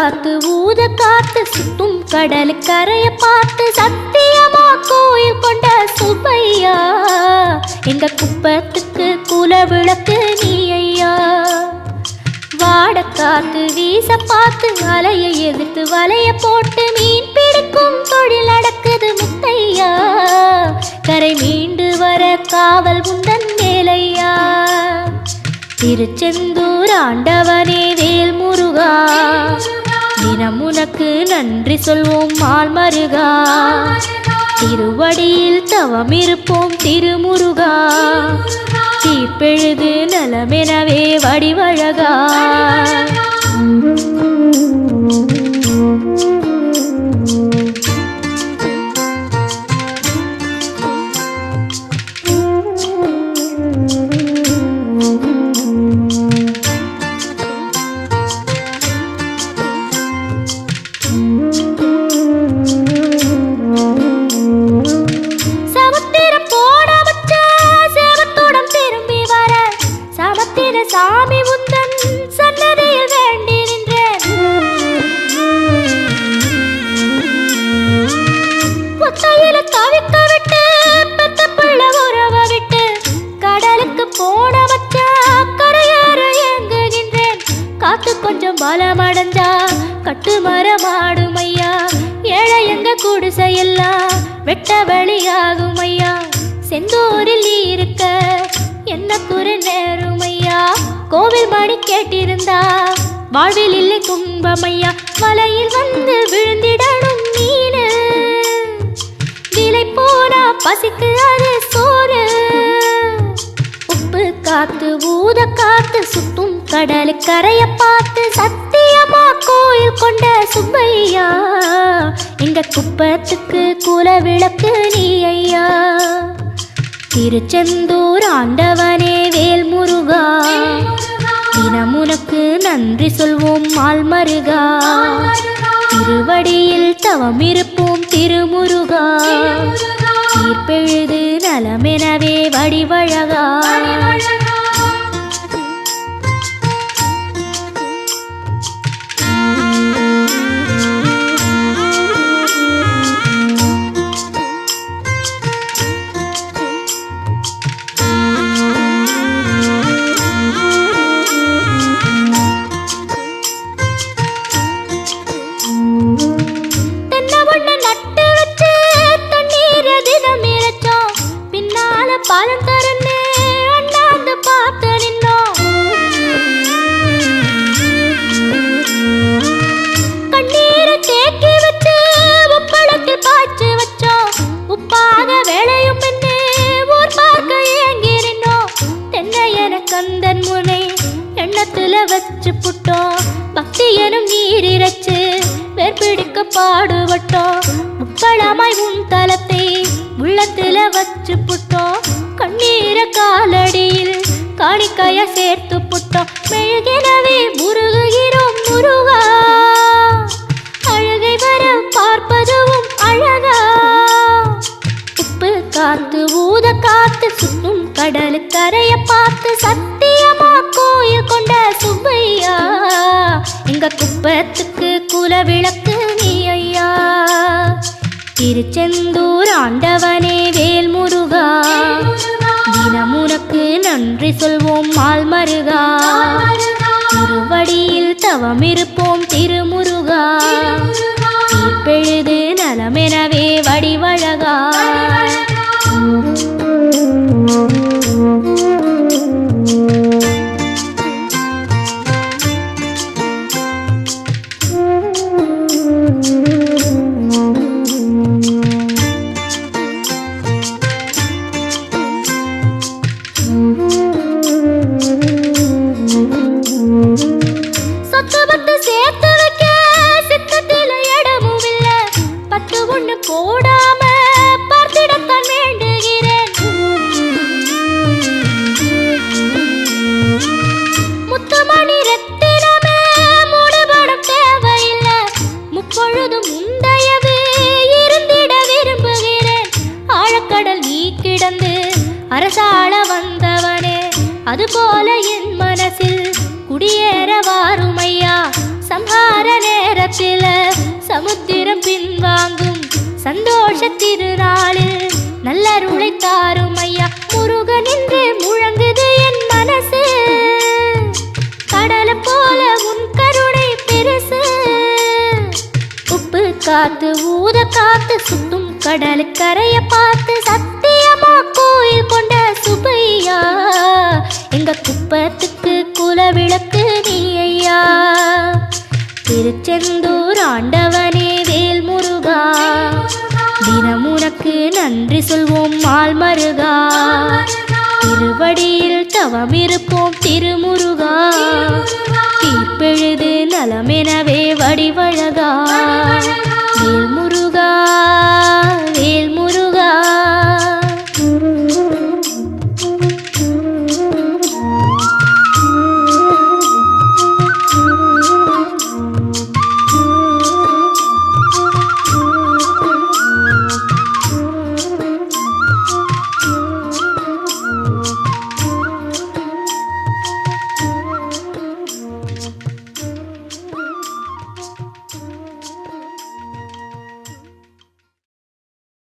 காத்து ஊத காத்து சுத்தும் கடல் கரைய பார்த்து சத்தியமா கோயில் கொண்ட சுப்பையா எங்க குப்பத்துக்கு குல விளக்கு நீ ஐயா. வாட காத்து வீச பார்த்து அலையை எதிர்த்து வலைய போட்டு மீன் பிடிக்கும் தொழில் நடக்குது முத்தையா. கரை மீண்டு வர காவல் உந்தன் வேலையா. திருச்செந்தூர் ஆண்டவனே வேல் முருகா தினம் உனக்கு நன்றி சொல்வோம் மால் மருகா. திருவடியில் தவம் இருப்போம் திருமுருகா. தீப்பெழுது நலமெனவே வடிவழகா. சாமி உந்தன் சன்னதியில் வேண்டி நின்றேன். ஒத்தையில தவிக்க விட்டு பெத்த பிள்ளை உறவ விட்டு கடலுக்கு போன வச்சா கரையேற ஏங்குகின்றேன். காத்து கொஞ்சம் பலமடைஞ்சா கட்டு மரமாடும் ஐயா. ஏழை எங்க குடிசையெல்லாம் வெட்ட வழியாகும் ஐயா. செந்தூரில் நீ இருக்க என்ன குறை நேரும் ஐயா. கோவில் மணி கேட்டிருந்தா வாழ்வில் இல்லை துன்பமையா. வலையில் வந்து விழுந்திடணும் மீனு விலை போனா பசிக்கு அது சோறு. உப்பு காத்து ஊத காத்து சுத்தும் கடல் கரைய பார்த்து சத்தியமா கோயில் கொண்ட சுப்பையா எங்க குப்பத்துக்கு குல விளக்கு நீ ஐயா. திருச்செந்தூர் ஆண்டவனே வேல் முருகா தினம் உனக்கு நன்றி சொல்வோம் மால் மருகா. திருவடியில் தவம் இருப்போம் திருமுருகா. தீர்ப்பெழுது நலமெனவே வடிவழகா. பாலம் தரனே அண்ணாந்து பார்த்து நின்னோம். கண்ணீரை தேக்கி வச்சு உப்பளத்தில் பாய்ச்சி வச்சோம். உப்பாக வேலையும் பெண்ணே ஊர் பார்க்க ஏங்கிருந்தோம். தென்னை என கந்தன் முனை எண்ணத்துல வச்சு புட்டோம். பக்தி எனும் நீர் இறைச்சு வேர்பிடிக்க பாடுபட்டோம். முப்பளமாய் உன் தலத்தை உள்ளத்துல வச்சு புட்டோம். கண்ணீர காலடியில் காணிக்கைய சேர்த்து புட்டோம். மெழுகினவே முருகுகிறோம் முருகா. அழகை வர பார்ப்பதுவும் அழகா. உப்பு காத்து ஊத காத்து சுத்தும் கடல் கரைய பார்த்து சத்தியமா கோயில் கொண்ட சுப்பையா எங்க குப்பத்துக்கு குல விளக்கு நீ ஐயா. திருச்செந்தூர் ஆண்டவனே வேல் முருகா தினம் உனக்கு நன்றி சொல்வோம் மால் மருகா. திருவடியில் தவம் இருப்போம் திருமுருகா. தீர்ப்பெழுது நலமெனவே வடிவழகா. போடாம பார்த்திடத்தான் வேண்டுகிறேன். முத்துமணி ரத்தினமே மூடுபடம் தேவையில்லை. முப்பொழுதும் முந்தையவே இருந்திட விரும்புகிறேன். ஆழக்கடல் நீ கிடந்து அரசாள வந்தவனே அதுபோல என் மனசில் குடியேற வாருமையா. சம்ஹார நேரத்தில சமுத்திரம் பின்வாங்கும் சந்தோஷ திருநாளில் நல்லருளை தாரும் ஐயா முருகன் என்று முழங்குது என் மனசு கடலை போல உன் கருணை பெருசு உப்பு காத்து ஊத காத்து சுத்தும் கடலு கரைய பார்த்து சத்தியமா கோயில் கொண்ட சுப்பையா எங்க குப்பத்துக்கு குலவிளக்கு நீ ஐயா திருச்செந்தூர் ஆண்டவனே வேல் முருகா தினம் உனக்கு நன்றி சொல்வோம் மால் மருகா திருவடியில் தவம் இருப்போம் திருமுருகா தீர்ப்பெழுது நலமெனவே வடிவழகா